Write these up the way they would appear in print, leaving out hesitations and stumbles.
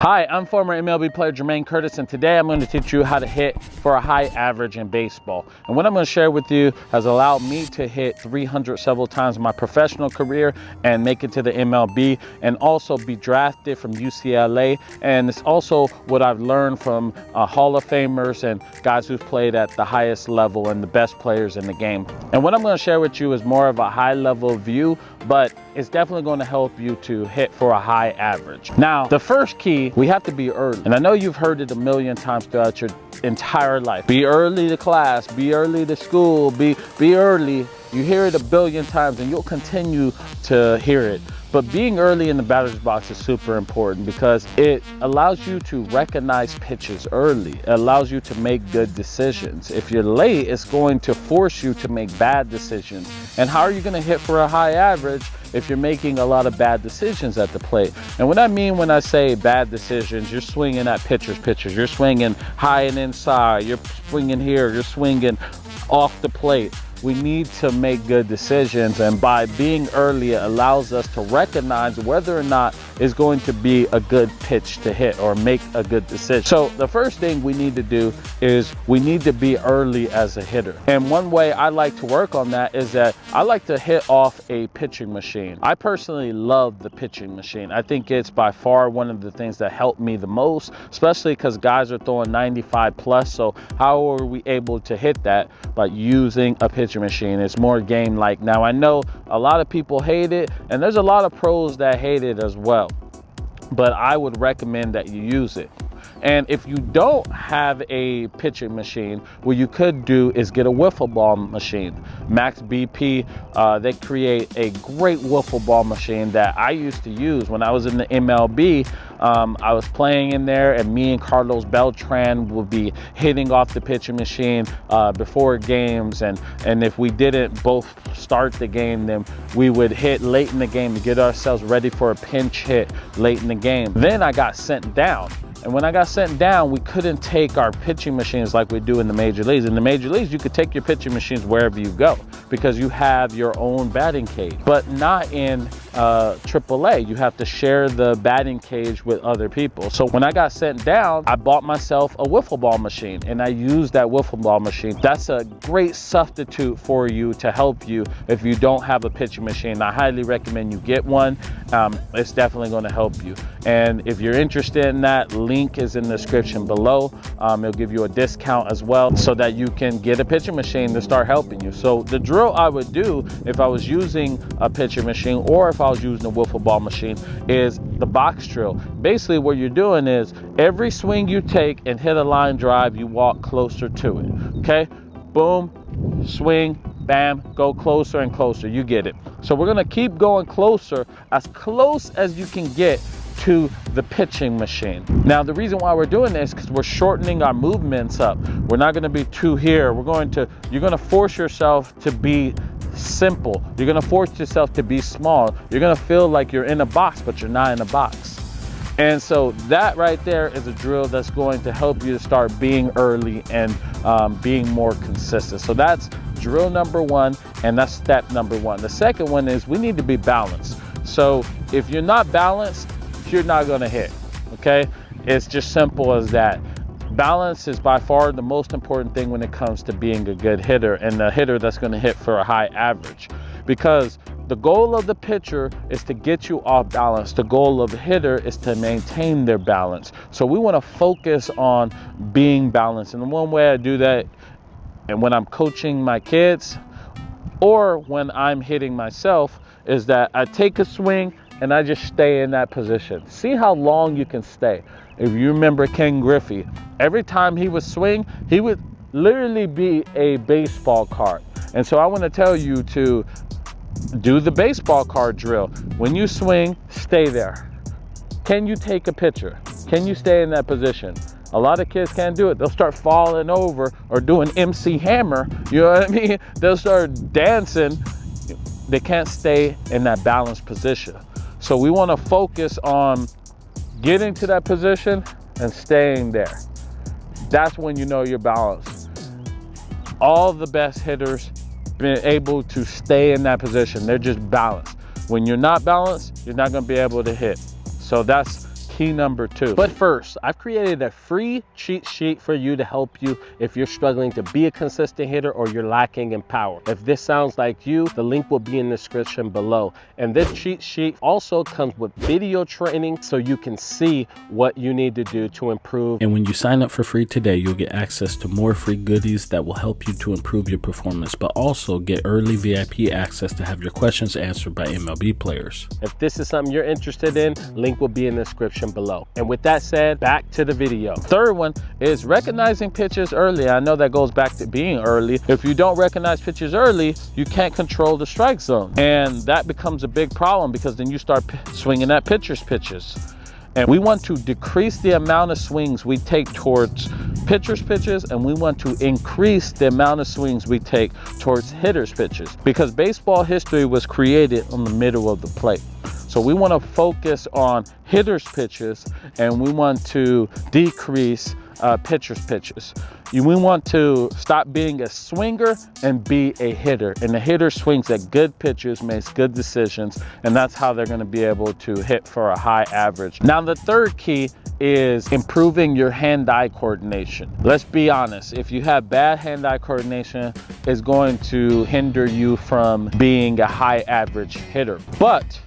Hi, I'm former MLB player Jermaine Curtis, and today I'm going to teach you how to hit for a high average in baseball. And what I'm going to share with you has allowed me to hit 300 several times in my professional career and make it to the MLB and also be drafted from UCLA. And it's also what I've learned from Hall of Famers and guys who've played at the highest level and the best players in the game. And what I'm going to share with you is more of a high level view, but it's definitely going to help you to hit for a high average. Now, the first key, we have to be early. And I know you've heard it a million times throughout your entire life. Be early to class, be early to school, be early. You hear it a billion times and you'll continue to hear it. But being early in the batter's box is super important because it allows you to recognize pitches early. It allows you to make good decisions. If you're late, it's going to force you to make bad decisions. And how are you going to hit for a high average if you're making a lot of bad decisions at the plate? And what I mean when I say bad decisions, you're swinging at pitchers. You're swinging high and inside. You're swinging here. You're swinging off the plate. We need to make good decisions, and by being early, it allows us to recognize whether or not it's going to be a good pitch to hit or make a good decision. So the first thing we need to do is we need to be early as a hitter. And one way I like to work on that is that I like to hit off a pitching machine. I personally love the pitching machine. I think it's by far one of the things that helped me the most, especially because guys are throwing 95 plus. So how are we able to hit that? By using a pitching machine. It's more game like. Now I know a lot of people hate it, and there's a lot of pros that hate it as well, but I would recommend that you use it. And if you don't have a pitching machine, what you could do is get a wiffle ball machine. Max BP, they create a great wiffle ball machine that I used to use when I was in the MLB. I was playing in there, and me and Carlos Beltran would be hitting off the pitching machine before games. And if we didn't both start the game, then we would hit late in the game to get ourselves ready for a pinch hit late in the game. Then I got sent down. And when I got sent down, we couldn't take our pitching machines like we do in the major leagues. In the major leagues, you could take your pitching machines wherever you go because you have your own batting cage. But not in AAA. You have to share the batting cage with other people. So when I got sent down, I bought myself a wiffle ball machine, and I used that wiffle ball machine. That's a great substitute for you to help you if you don't have a pitching machine. I highly recommend you get one. It's definitely going to help you. And if you're interested in that, link is in the description below. It'll give you a discount as well so that you can get a pitching machine to start helping you. So the drill I would do if I was using a pitching machine or if I was using a wiffle ball machine is the box drill. Basically what you're doing is every swing you take and hit a line drive, you walk closer to it. Okay? Boom, swing, bam, go closer and closer. You get it. So we're going to keep going closer, as close as you can get to the pitching machine. Now the reason why we're doing this is because we're shortening our movements up. We're not going to be too here. You're going to force yourself to be simple. You're going to force yourself to be small. You're going to feel like you're in a box, but you're not in a box. And so that right there is a drill that's going to help you to start being early and being more consistent. So that's drill number one, and that's step number one. The second one is we need to be balanced. So if you're not balanced, you're not going to hit. Okay? It's just simple as that. Balance is by far the most important thing when it comes to being a good hitter, and a hitter that's going to hit for a high average, because the goal of the pitcher is to get you off balance. The goal of the hitter is to maintain their balance. So we want to focus on being balanced. And the one way I do that, and when I'm coaching my kids or when I'm hitting myself, is that I take a swing and I just stay in that position. See how long you can stay. If you remember Ken Griffey, every time he would swing, he would literally be a baseball card. And so I want to tell you to do the baseball card drill. When you swing, stay there. Can you take a pitcher? Can you stay in that position? A lot of kids can't do it. They'll start falling over or doing MC Hammer. You know what I mean? They'll start dancing. They can't stay in that balanced position. So we want to focus on getting to that position and staying there. That's when you know you're balanced. All the best hitters been able to stay in that position. They're just balanced. When you're not balanced, you're not going to be able to hit. So that's key number 2. But first, I've created a free cheat sheet for you to help you if you're struggling to be a consistent hitter or you're lacking in power. If this sounds like you, the link will be in the description below. And this cheat sheet also comes with video training so you can see what you need to do to improve. And when you sign up for free today, you'll get access to more free goodies that will help you to improve your performance, but also get early VIP access to have your questions answered by MLB players. If this is something you're interested in, link will be in the description below. And with that said, back to the video. Third one is recognizing pitches early. I know that goes back to being early. If you don't recognize pitches early, you can't control the strike zone. And that becomes a big problem because then you start swinging at pitchers' pitches. And we want to decrease the amount of swings we take towards pitchers' pitches, and we want to increase the amount of swings we take towards hitters' pitches, because baseball history was created on the middle of the plate. So we want to focus on hitters' pitches, and we want to decrease pitchers' pitches. We want to stop being a swinger and be a hitter. And the hitter swings at good pitches, makes good decisions, and that's how they're going to be able to hit for a high average. Now, the third key is improving your hand-eye coordination. Let's be honest, if you have bad hand-eye coordination, it's going to hinder you from being a high average hitter. But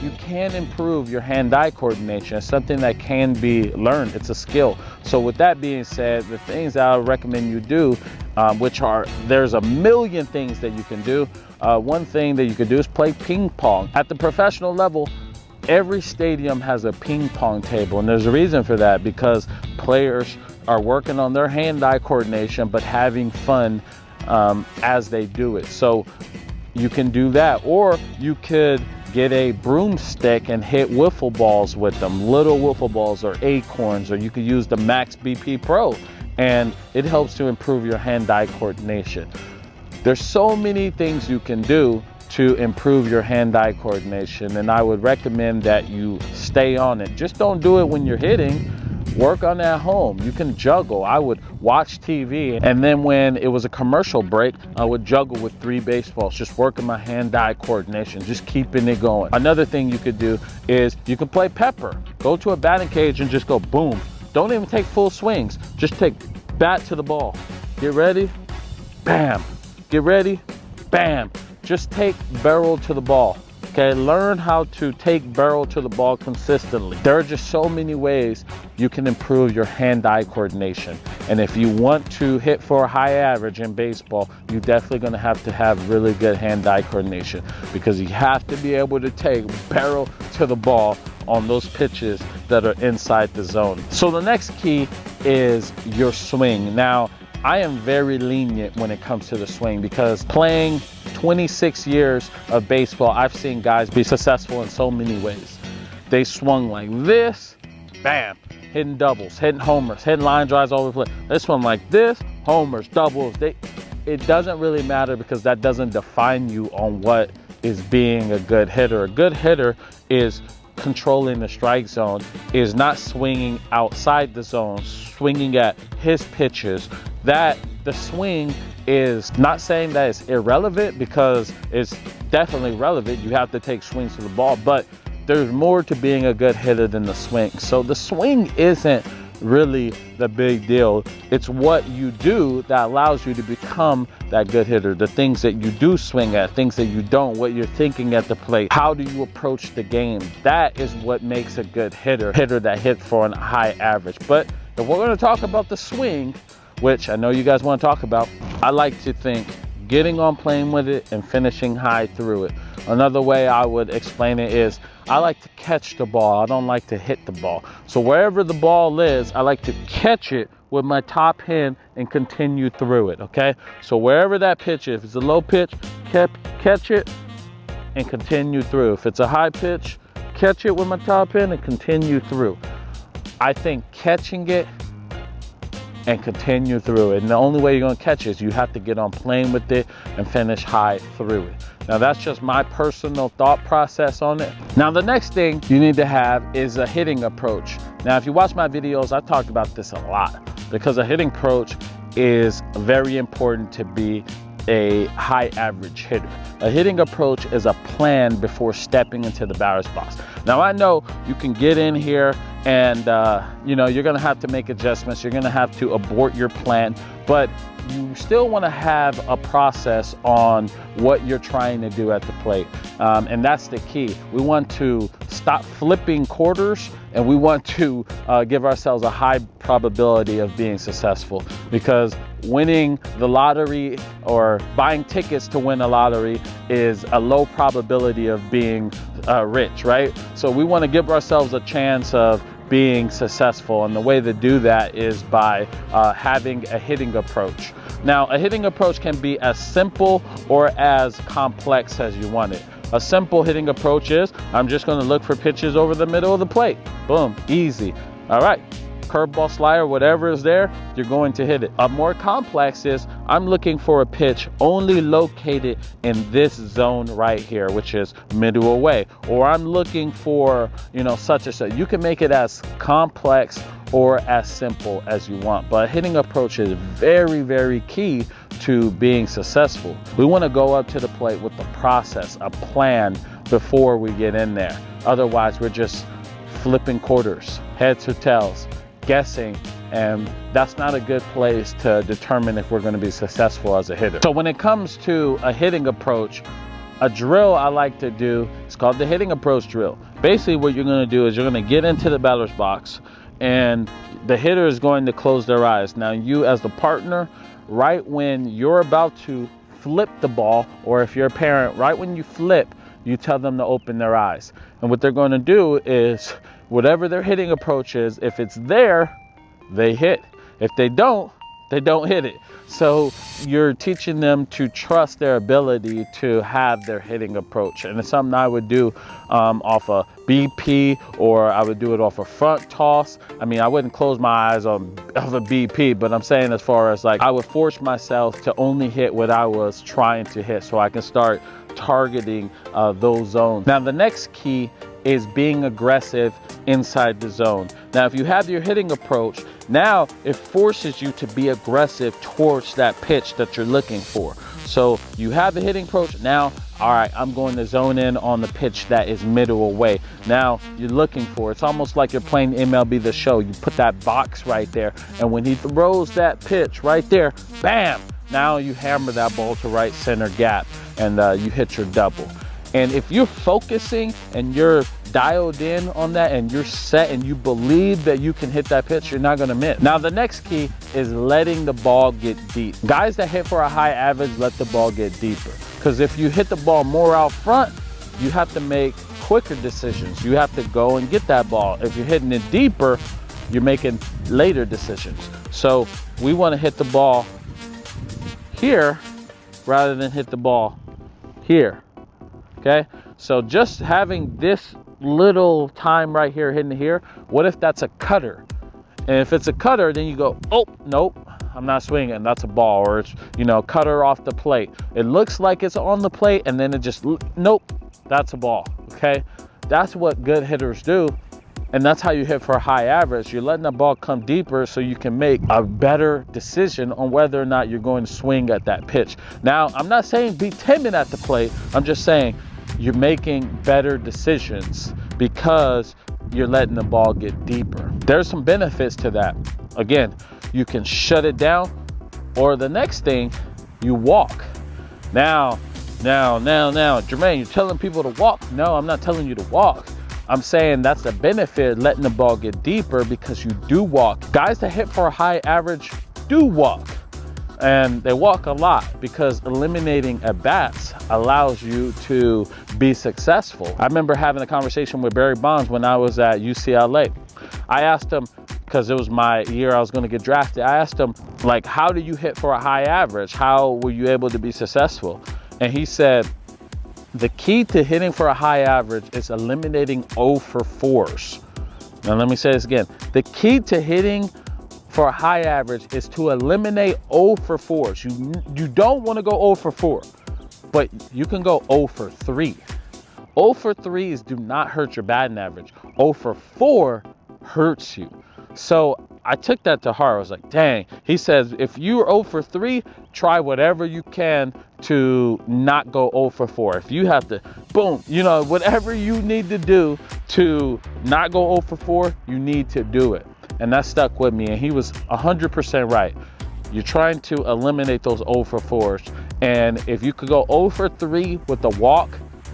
you can improve your hand-eye coordination. It's something that can be learned. It's a skill. So with that being said, the things that I would recommend you do, there's a million things that you can do. One thing that you could do is play ping pong. At the professional level, every stadium has a ping pong table, and there's a reason for that, because players are working on their hand-eye coordination but having fun as they do it. So you can do that, or you could get a broomstick and hit wiffle balls with them, little wiffle balls or acorns, or you could use the Max BP Pro, and it helps to improve your hand-eye coordination. There's so many things you can do to improve your hand-eye coordination, and I would recommend that you stay on it. Just don't do it when you're hitting. Work on it at home. You can juggle. I would watch TV, and then when it was a commercial break, I would juggle with 3 baseballs, just working my hand-eye coordination, just keeping it going. Another thing you could do is you can play pepper. Go to a batting cage and just go boom. Don't even take full swings. Just take bat to the ball. Get ready, bam. Get ready, bam. Just take barrel to the ball. Okay, learn how to take barrel to the ball consistently. There are just so many ways you can improve your hand-eye coordination. And if you want to hit for a high average in baseball, you're definitely going to have really good hand-eye coordination, because you have to be able to take barrel to the ball on those pitches that are inside the zone. So the next key is your swing. Now, I am very lenient when it comes to the swing, because playing 26 years of baseball, I've seen guys be successful in so many ways. They swung like this, bam, hitting doubles, hitting homers, hitting line drives all over the place. They swung like this, homers, doubles. It doesn't really matter, because that doesn't define you on what is being a good hitter. A good hitter is controlling the strike zone, is not swinging outside the zone, swinging at his pitches. That the swing is not saying that it's irrelevant, because it's definitely relevant. You have to take swings to the ball, but there's more to being a good hitter than the swing. So the swing isn't really the big deal. It's what you do that allows you to become that good hitter. The things that you do swing at, things that you don't, what you're thinking at the plate, how do you approach the game. That is what makes a good hitter that hits for a high average. But if we're going to talk about the swing, which I know you guys want to talk about, I like to think getting on plane with it and finishing high through it. Another way I would explain it is I like to catch the ball. I don't like to hit the ball. So wherever the ball is, I like to catch it with my top hand and continue through it, okay? So wherever that pitch is, if it's a low pitch, catch it and continue through. If it's a high pitch, catch it with my top hand and continue through. I think catching it and continue through it. And the only way you're going to catch it is you have to get on plane with it and finish high through it. Now, that's just my personal thought process on it. Now, the next thing you need to have is a hitting approach. Now, if you watch my videos, I talked about this a lot, because a hitting approach is very important to be a high average hitter. A hitting approach is a plan before stepping into the batter's box. Now I know you can get in here and you know, you're gonna have to make adjustments, you're gonna have to abort your plan, but you still want to have a process on what you're trying to do at the plate, and that's the key. We want to stop flipping quarters, and we want to give ourselves a high probability of being successful, because winning the lottery or buying tickets to win a lottery is a low probability of being rich, right? So we want to give ourselves a chance of being successful, and the way to do that is by having a hitting approach. Now, a hitting approach can be as simple or as complex as you want it. A simple hitting approach is, I'm just going to look for pitches over the middle of the plate. Boom, easy. All right, curveball, slider, whatever is there, you're going to hit it. A more complex is, I'm looking for a pitch only located in this zone right here, which is middle away, or I'm looking for, you know, such and such. You can make it as complex or as simple as you want, but hitting approach is very, very key to being successful. We want to go up to the plate with the process, a plan before we get in there. Otherwise, we're just flipping quarters, heads or tails, guessing, and that's not a good place to determine if we're going to be successful as a hitter. So when it comes to a hitting approach, a drill I like to do, it's called the hitting approach drill. Basically what you're going to do is you're going to get into the batter's box, and the hitter is going to close their eyes. Now you as the partner, right when you're about to flip the ball, or if you're a parent, right when you flip, you tell them to open their eyes. And what they're going to do is, whatever their hitting approach is, if it's there, they hit. If they don't hit it. So you're teaching them to trust their ability to have their hitting approach. And it's something I would do off a BP, or I would do it off a front toss. I mean, I wouldn't close my eyes off a BP, but I'm saying as far as like, I would force myself to only hit what I was trying to hit, so I can start targeting those zones. Now the next key is being aggressive inside the zone. Now if you have your hitting approach, now it forces you to be aggressive towards that pitch that you're looking for. So you have the hitting approach, now, all right, I'm going to zone in on the pitch that is middle away. Now you're looking for, it's almost like you're playing MLB The Show. You put that box right there, and when he throws that pitch right there, bam, now you hammer that ball to right center gap, and you hit your double. And if you're focusing and you're dialed in on that, and you're set and you believe that you can hit that pitch, you're not gonna miss. Now the next key is letting the ball get deep. Guys that hit for a high average let the ball get deeper, because if you hit the ball more out front, you have to make quicker decisions. You have to go and get that ball. If you're hitting it deeper, you're making later decisions. So we want to hit the ball here rather than hit the ball here. Okay, so just having this little time right here hitting here, what if that's a cutter? And if it's a cutter, then you go, oh, nope, I'm not swinging, that's a ball. Or it's, you know, cutter off the plate. It looks like it's on the plate, and then it just, nope, that's a ball. Okay, that's what good hitters do. And that's how you hit for a high average. You're letting the ball come deeper so you can make a better decision on whether or not you're going to swing at that pitch. Now, I'm not saying be timid at the plate. I'm just saying you're making better decisions because you're letting the ball get deeper. There's some benefits to that. Again, you can shut it down, or the next thing, you walk. Now, Jermaine, you're telling people to walk. No, I'm not telling you to walk. I'm saying that's the benefit, letting the ball get deeper, because you do walk. Guys that hit for a high average do walk, and they walk a lot because eliminating at-bats allows you to be successful. I remember having a conversation with Barry Bonds when I was at UCLA. I asked him, because it was my year I was going to get drafted, I asked him, like, how do you hit for a high average? How were you able to be successful? And he said, the key to hitting for a high average is eliminating 0 for 4s. Now let me say this again. The key to hitting for a high average is to eliminate 0 for 4s. You don't want to go 0 for 4, but you can go 0 for 3. 0 for 3s do not hurt your batting average. 0 for 4 hurts you. So I took that to heart. I was like, dang. He says, if you're 0 for 3, try whatever you can to not go 0 for 4. If you have to, boom, you know, whatever you need to do to not go 0 for 4, you need to do it. And that stuck with me, and he was 100% right. You're trying to eliminate those 0 for 4s. And if you could go 0 for 3 with a walk,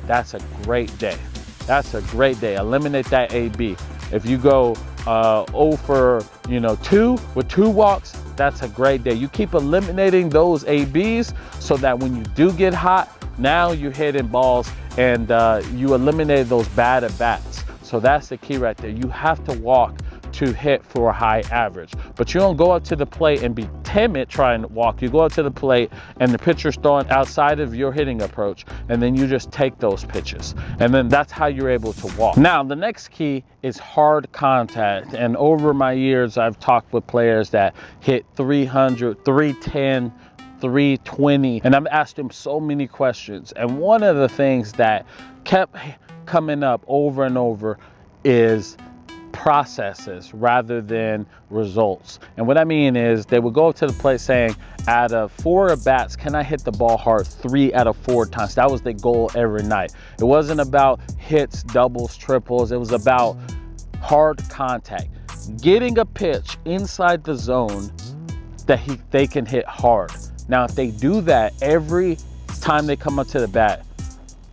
that's a great day. That's a great day. Eliminate that AB. If you go 0 for 2 with 2 walks, that's a great day. You keep eliminating those ABs so that when you do get hot, now you're hitting balls, and you eliminated those bad at bats. So that's the key right there. You have to walk to hit for a high average, but you don't go up to the plate and be timid trying to walk. You go up to the plate and the pitcher's throwing outside of your hitting approach, and then you just take those pitches, and then that's how you're able to walk. Now the next key is hard contact, and over my years I've talked with players that hit 300, 310, 320, and I've asked them so many questions, and one of the things that kept coming up over and over is processes rather than results. And what I mean is, they would go up to the plate saying, out of 4 at bats, can I hit the ball hard 3 out of 4 times? That was the goal every night. It wasn't about hits, doubles, triples. It was about hard contact, getting a pitch inside the zone that they can hit hard. Now, if they do that every time they come up to the bat,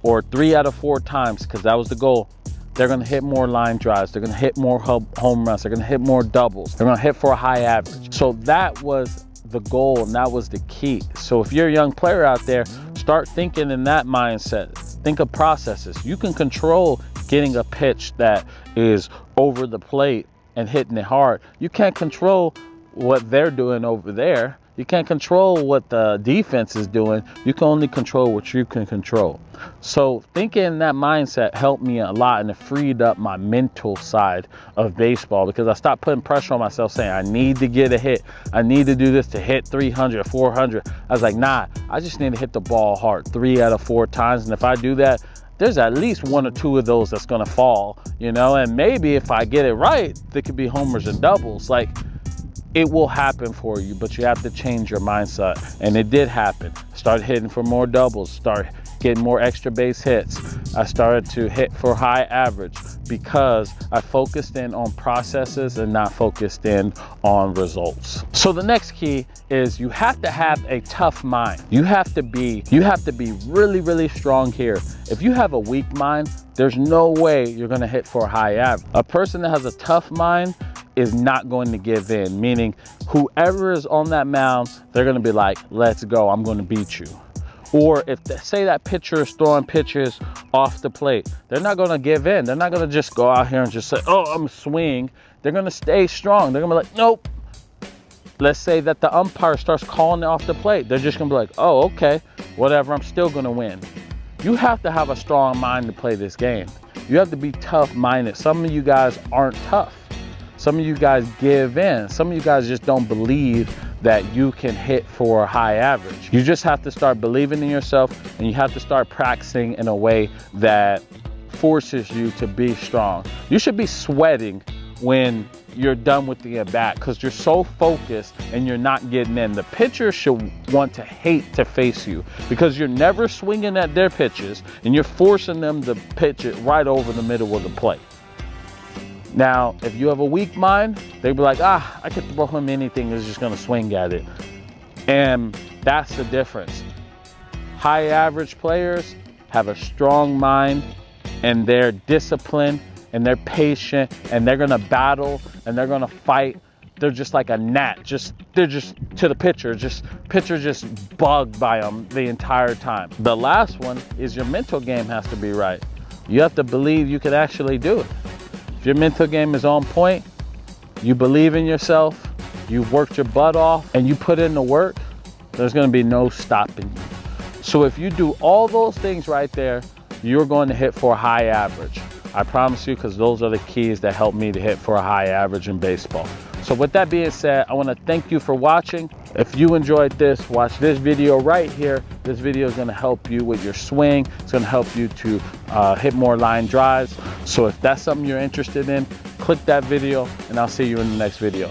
or 3 out of 4 times, because that was the goal, they're going to hit more line drives. They're going to hit more home runs. They're going to hit more doubles. They're going to hit for a high average. So that was the goal, and that was the key. So if you're a young player out there, start thinking in that mindset. Think of processes. You can control getting a pitch that is over the plate and hitting it hard. You can't control what they're doing over there. You can't control what the defense is doing. You can only control what you can control. So thinking in that mindset helped me a lot, and it freed up my mental side of baseball, because I stopped putting pressure on myself saying, I need to get a hit. I need to do this to hit 300, 400. I was like, nah, I just need to hit the ball hard 3 out of 4 times. And if I do that, there's at least 1 or 2 of those that's going to fall, and maybe if I get it right, there could be homers and doubles. Like, it will happen for you, but you have to change your mindset. And it did happen. Started hitting for more doubles, start getting more extra base hits. I started to hit for high average because I focused in on processes and not focused in on results. So the next key is you have to have a tough mind. You have to be really, really strong here. If you have a weak mind, there's no way you're gonna hit for a high average. A person that has a tough mind is not going to give in, meaning whoever is on that mound, they're going to be like, let's go, I'm going to beat you. Or if say that pitcher is throwing pitches off the plate, they're not going to give in. They're not going to just go out here and just say, oh, I'm swing. They're going to stay strong. They're going to be like, nope. Let's say that the umpire starts calling it off the plate. They're just going to be like, oh, okay, whatever, I'm still going to win. You have to have a strong mind to play this game. You have to be tough-minded. Some of you guys aren't tough. Some of you guys give in. Some of you guys just don't believe that you can hit for a high average. You just have to start believing in yourself, and you have to start practicing in a way that forces you to be strong. You should be sweating when you're done with the at-bat because you're so focused and you're not getting in. The pitcher should want to hate to face you because you're never swinging at their pitches and you're forcing them to pitch it right over the middle of the plate. Now, if you have a weak mind, they'd be like, I could throw him anything, he's just gonna swing at it. And that's the difference. High average players have a strong mind, and they're disciplined, and they're patient, and they're gonna battle, and they're gonna fight. They're just like a gnat. They're just to the pitcher just bugged by them the entire time. The last one is your mental game has to be right. You have to believe you can actually do it. If your mental game is on point, you believe in yourself, you've worked your butt off, and you put in the work, there's gonna be no stopping you. So if you do all those things right there, you're going to hit for a high average. I promise you, because those are the keys that help me to hit for a high average in baseball. So with that being said, I want to thank you for watching. If you enjoyed this, watch this video right here. This video is going to help you with your swing. It's going to help you to hit more line drives. So if that's something you're interested in, click that video, and I'll see you in the next video.